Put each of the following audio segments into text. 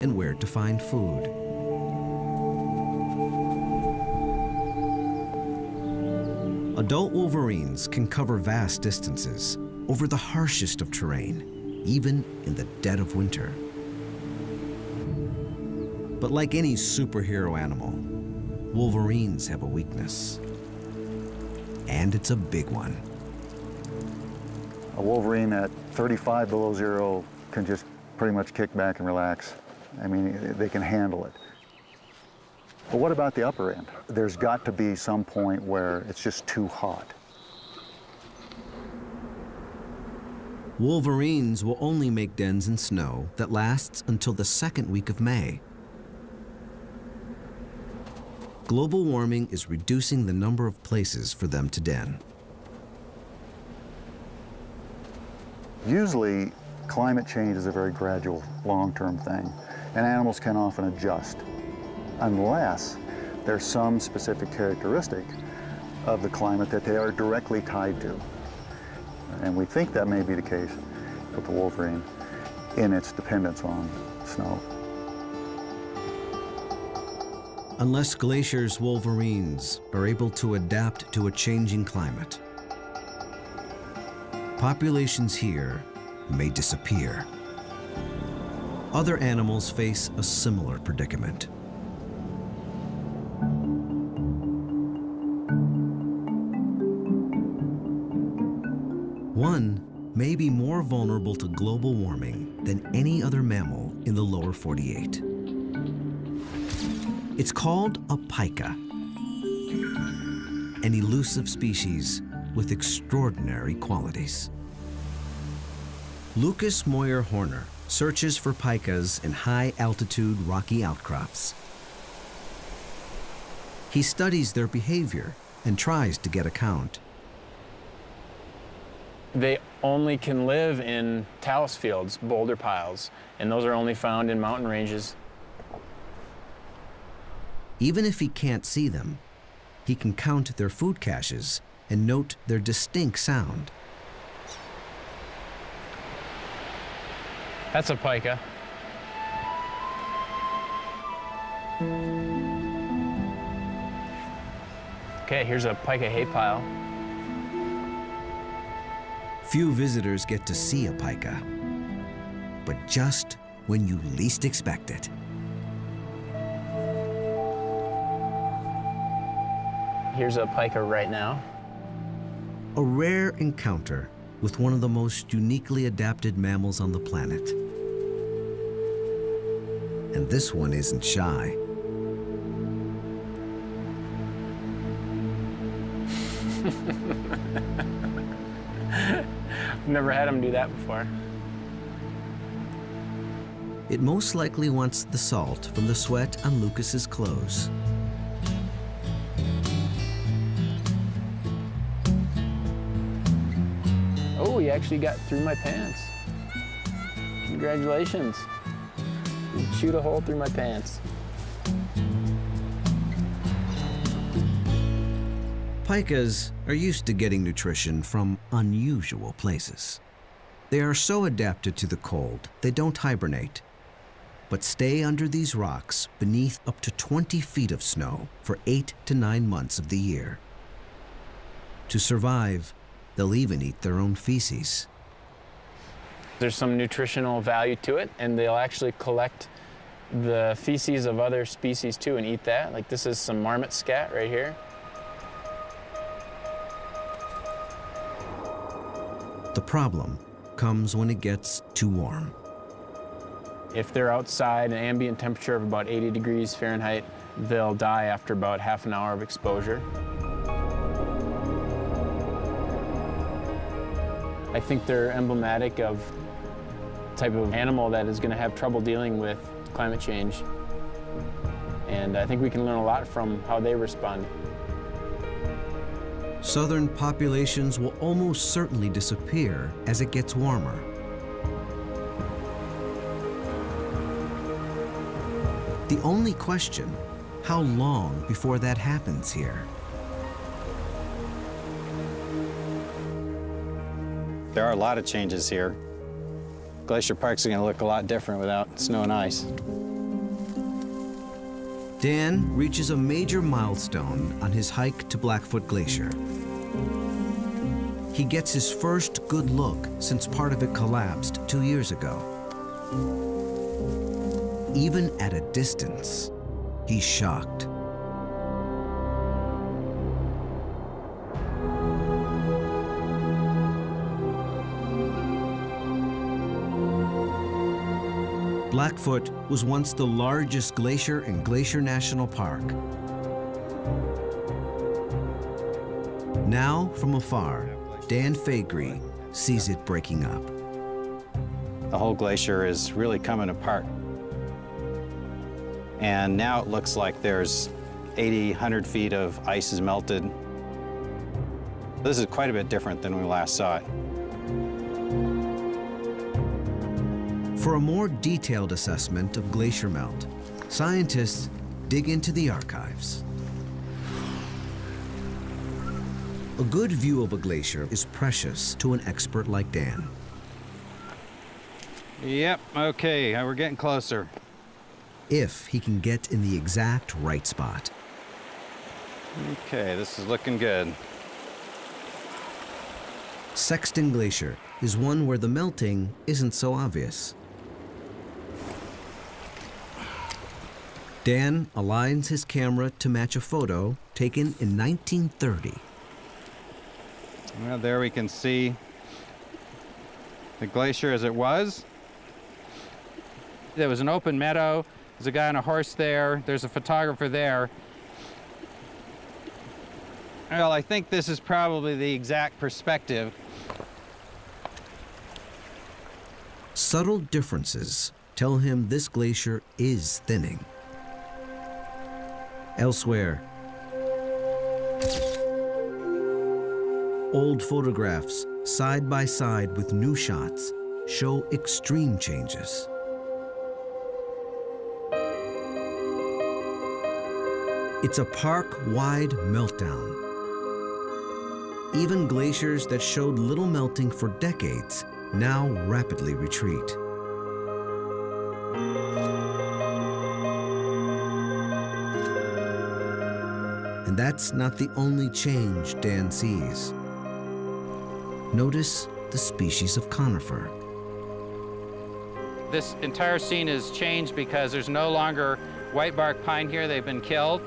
and where to find food. Adult wolverines can cover vast distances over the harshest of terrain, even in the dead of winter. But like any superhero animal, wolverines have a weakness. And it's a big one. A wolverine at 35 below zero can just pretty much kick back and relax. I mean, they can handle it. But what about the upper end? There's got to be some point where it's just too hot. Wolverines will only make dens in snow that lasts until the second week of May. Global warming is reducing the number of places for them to den. Usually, climate change is a very gradual, long-term thing, and animals can often adjust, unless there's some specific characteristic of the climate that they are directly tied to. And we think that may be the case with the wolverine in its dependence on snow. Unless Glacier's wolverines are able to adapt to a changing climate, populations here may disappear. Other animals face a similar predicament. One may be more vulnerable to global warming than any other mammal in the lower 48. It's called a pika, an elusive species with extraordinary qualities. Lucas Moyer-Horner searches for pikas in high-altitude rocky outcrops. He studies their behavior and tries to get a count. They only can live in talus fields, boulder piles, and those are only found in mountain ranges. Even if he can't see them, he can count their food caches and note their distinct sound. That's a pika. Okay, here's a pika hay pile. Few visitors get to see a pika, but just when you least expect it. Here's a pika right now. A rare encounter with one of the most uniquely adapted mammals on the planet. And this one isn't shy. I've never had him do that before. It most likely wants the salt from the sweat on Lucas's clothes. Oh, he actually got through my pants. Congratulations. You shoot a hole through my pants. Pikas are used to getting nutrition from unusual places. They are so adapted to the cold, they don't hibernate, but stay under these rocks beneath up to 20 feet of snow for 8 to 9 months of the year. To survive, they'll even eat their own feces. There's some nutritional value to it, and they'll actually collect the feces of other species too and eat that. Like this is some marmot scat right here. The problem comes when it gets too warm. If they're outside an ambient temperature of about 80 degrees Fahrenheit, they'll die after about half an hour of exposure. I think they're emblematic of the type of animal that is going to have trouble dealing with climate change. And I think we can learn a lot from how they respond. Southern populations will almost certainly disappear as it gets warmer. The only question, how long before that happens here? There are a lot of changes here. Glacier Park's going to look a lot different without snow and ice. Dan reaches a major milestone on his hike to Blackfoot Glacier. He gets his first good look since part of it collapsed 2 years ago. Even at a distance, he's shocked. Blackfoot was once the largest glacier in Glacier National Park. Now, from afar, Dan Faegre sees it breaking up. The whole glacier is really coming apart. And now it looks like there's 80, 100 feet of ice is melted. This is quite a bit different than when we last saw it. For a more detailed assessment of glacier melt, scientists dig into the archives. A good view of a glacier is precious to an expert like Dan. Yep, okay, we're getting closer. If he can get in the exact right spot. Okay, this is looking good. Sexton Glacier is one where the melting isn't so obvious. Dan aligns his camera to match a photo taken in 1930. Well, there we can see the glacier as it was. There was an open meadow. There's a guy on a horse there. There's a photographer there. Well, I think this is probably the exact perspective. Subtle differences tell him this glacier is thinning. Elsewhere, old photographs side by side with new shots show extreme changes. It's a park-wide meltdown. Even glaciers that showed little melting for decades now rapidly retreat. And that's not the only change Dan sees. Notice the species of conifer. This entire scene has changed because there's no longer whitebark pine here. They've been killed.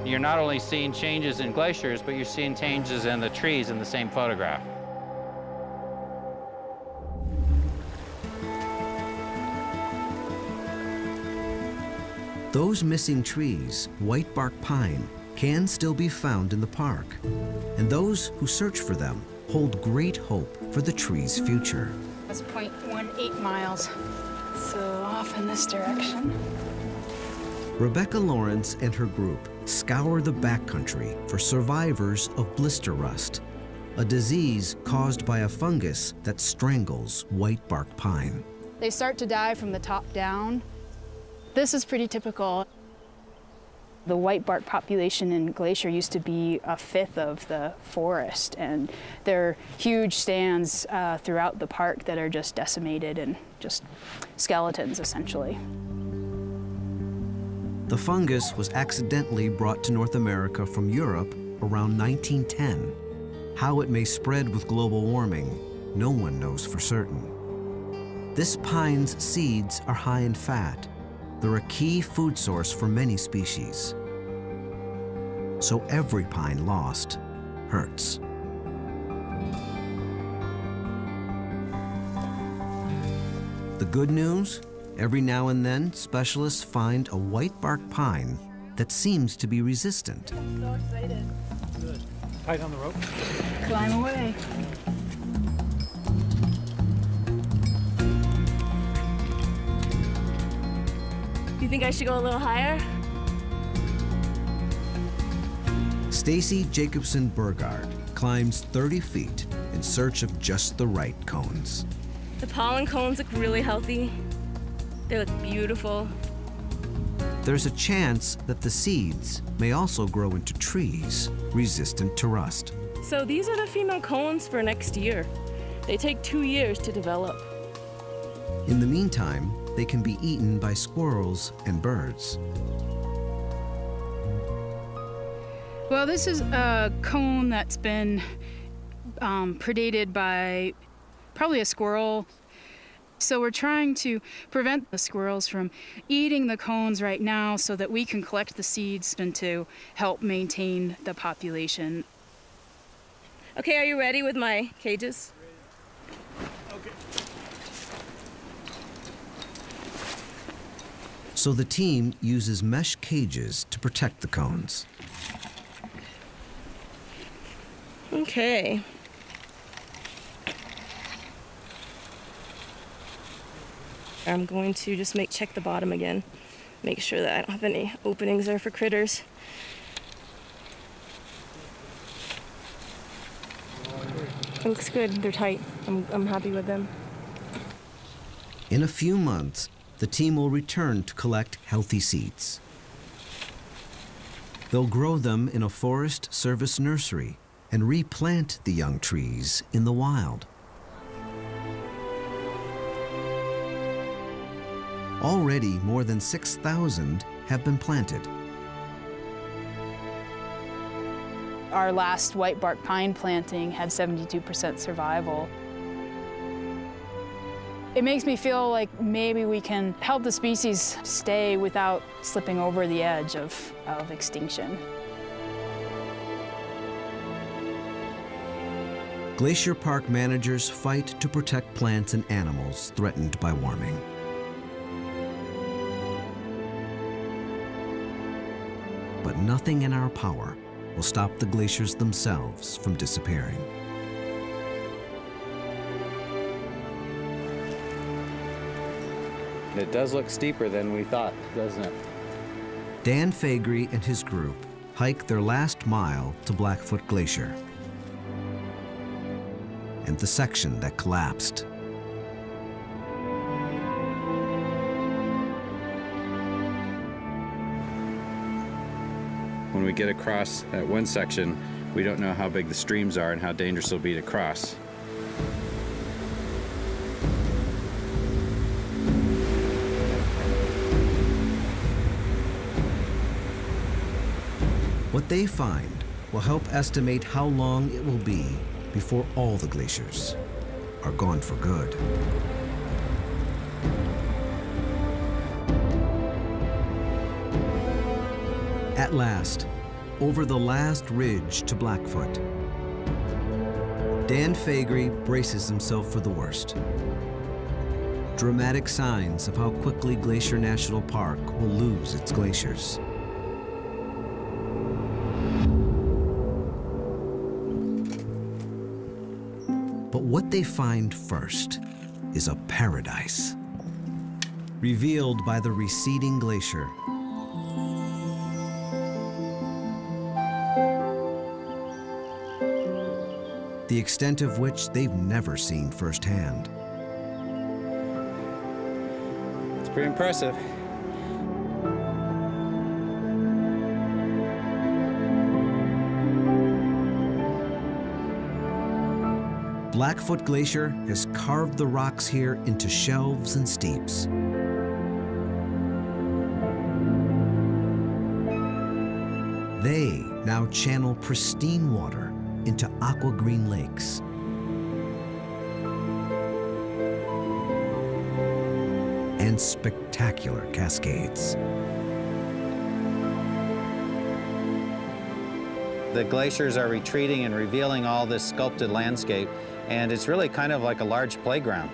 You're not only seeing changes in glaciers, but you're seeing changes in the trees in the same photograph. Those missing trees, whitebark pine, can still be found in the park. And those who search for them hold great hope for the tree's future. It's 0.18 miles, so off in this direction. Rebecca Lawrence and her group scour the backcountry for survivors of blister rust, a disease caused by a fungus that strangles whitebark pine. They start to die from the top down. This is pretty typical. The whitebark population in Glacier used to be a fifth of the forest, and there are huge stands throughout the park that are just decimated and just skeletons, essentially. The fungus was accidentally brought to North America from Europe around 1910. How it may spread with global warming, no one knows for certain. This pine's seeds are high in fat. They're a key food source for many species. So every pine lost hurts. The good news? Every now and then, specialists find a whitebark pine that seems to be resistant. I'm so excited. Good. Tight on the rope. Climb away. You think I should go a little higher? Stacy Jacobson Burgard climbs 30 feet in search of just the right cones. The pollen cones look really healthy. They look beautiful. There's a chance that the seeds may also grow into trees resistant to rust. So these are the female cones for next year. They take 2 years to develop. In the meantime, they can be eaten by squirrels and birds. Well, this is a cone that's been predated by probably a squirrel. So we're trying to prevent the squirrels from eating the cones right now so that we can collect the seeds and to help maintain the population. Okay, are you ready with my cages? Okay. So the team uses mesh cages to protect the cones. Okay. I'm going to just check the bottom again. Make sure that I don't have any openings there for critters. It looks good. They're tight. I'm happy with them. In a few months, the team will return to collect healthy seeds. They'll grow them in a Forest Service nursery and replant the young trees in the wild. Already, more than 6,000 have been planted. Our last white bark pine planting had 72% survival. It makes me feel like maybe we can help the species stay without slipping over the edge of extinction. Glacier Park managers fight to protect plants and animals threatened by warming. But nothing in our power will stop the glaciers themselves from disappearing. It does look steeper than we thought, doesn't it? Dan Faegre and his group hike their last mile to Blackfoot Glacier and the section that collapsed. When we get across that one section, we don't know how big the streams are and how dangerous it'll be to cross. What they find will help estimate how long it will be before all the glaciers are gone for good. At last, over the last ridge to Blackfoot, Dan Faegre braces himself for the worst. Dramatic signs of how quickly Glacier National Park will lose its glaciers. But what they find first is a paradise, revealed by the receding glacier. The extent of which they've never seen firsthand. It's pretty impressive. Blackfoot Glacier has carved the rocks here into shelves and steeps. They now channel pristine water into aqua-green lakes. And spectacular cascades. The glaciers are retreating and revealing all this sculpted landscape, and it's really kind of like a large playground.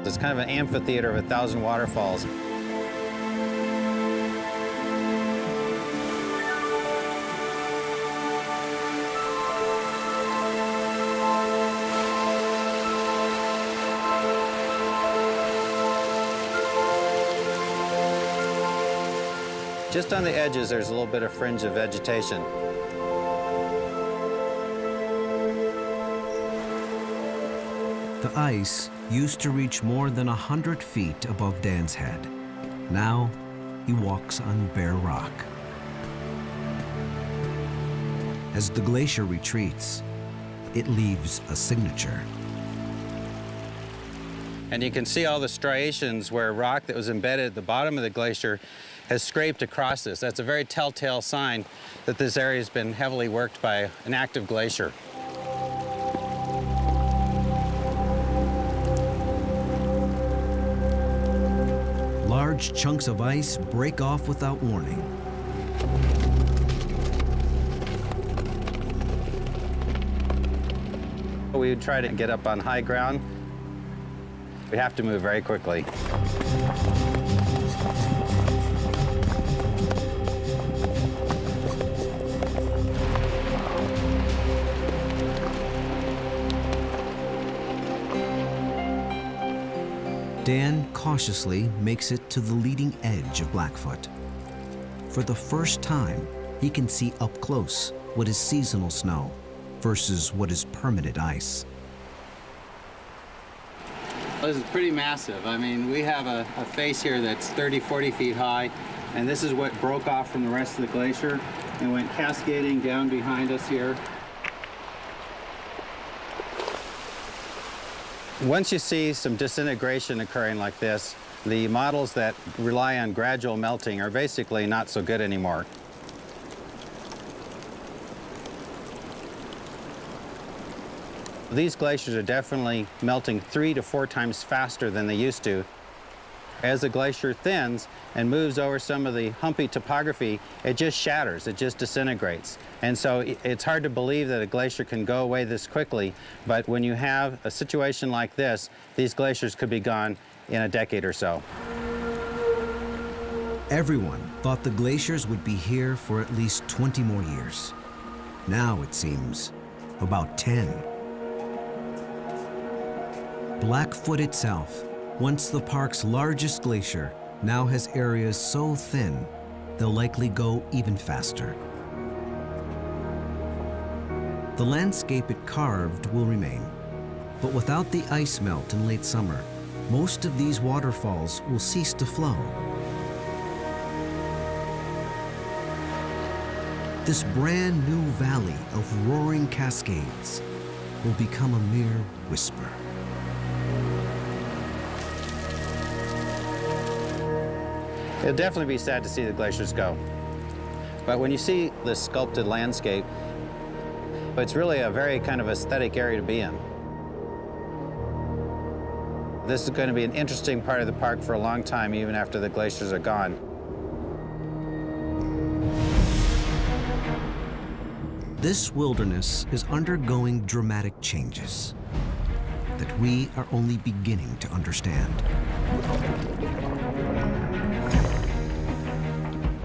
It's kind of an amphitheater of 1,000 waterfalls. Just on the edges, there's a little bit of fringe of vegetation. The ice used to reach more than 100 feet above Dan's head. Now, he walks on bare rock. As the glacier retreats, it leaves a signature. And you can see all the striations where rock that was embedded at the bottom of the glacier has scraped across this. That's a very telltale sign that this area has been heavily worked by an active glacier. Large chunks of ice break off without warning. We would try to get up on high ground. We have to move very quickly. Dan cautiously makes it to the leading edge of Blackfoot. For the first time, he can see up close what is seasonal snow versus what is permanent ice. This is pretty massive. I mean, we have a face here that's 30, 40 feet high, and this is what broke off from the rest of the glacier and went cascading down behind us here. Once you see some disintegration occurring like this, the models that rely on gradual melting are basically not so good anymore. These glaciers are definitely melting 3 to 4 times faster than they used to. As the glacier thins and moves over some of the humpy topography, it just shatters, it just disintegrates. And so it's hard to believe that a glacier can go away this quickly, but when you have a situation like this, these glaciers could be gone in a decade or so. Everyone thought the glaciers would be here for at least 20 more years. Now it seems about 10. Blackfoot itself, once the park's largest glacier, now has areas so thin they'll likely go even faster. The landscape it carved will remain, but without the ice melt in late summer, most of these waterfalls will cease to flow. This brand new valley of roaring cascades will become a mere whisper. It'll definitely be sad to see the glaciers go. But when you see this sculpted landscape, it's really a very kind of aesthetic area to be in. This is going to be an interesting part of the park for a long time, even after the glaciers are gone. This wilderness is undergoing dramatic changes that we are only beginning to understand.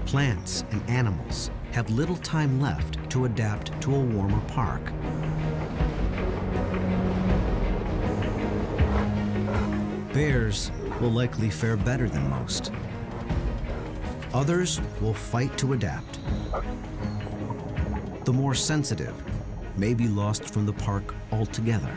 Plants and animals have little time left to adapt to a warmer park. Bears will likely fare better than most. Others will fight to adapt. The more sensitive may be lost from the park altogether.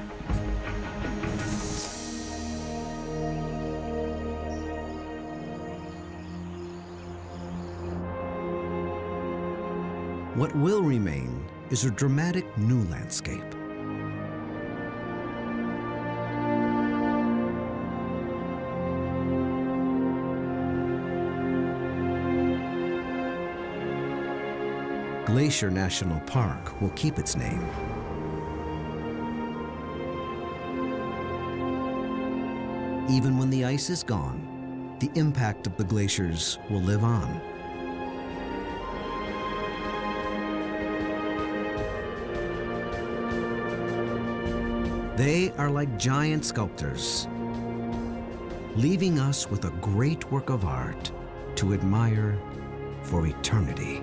What will remain is a dramatic new landscape. Glacier National Park will keep its name. Even when the ice is gone, the impact of the glaciers will live on. They are like giant sculptors, leaving us with a great work of art to admire for eternity.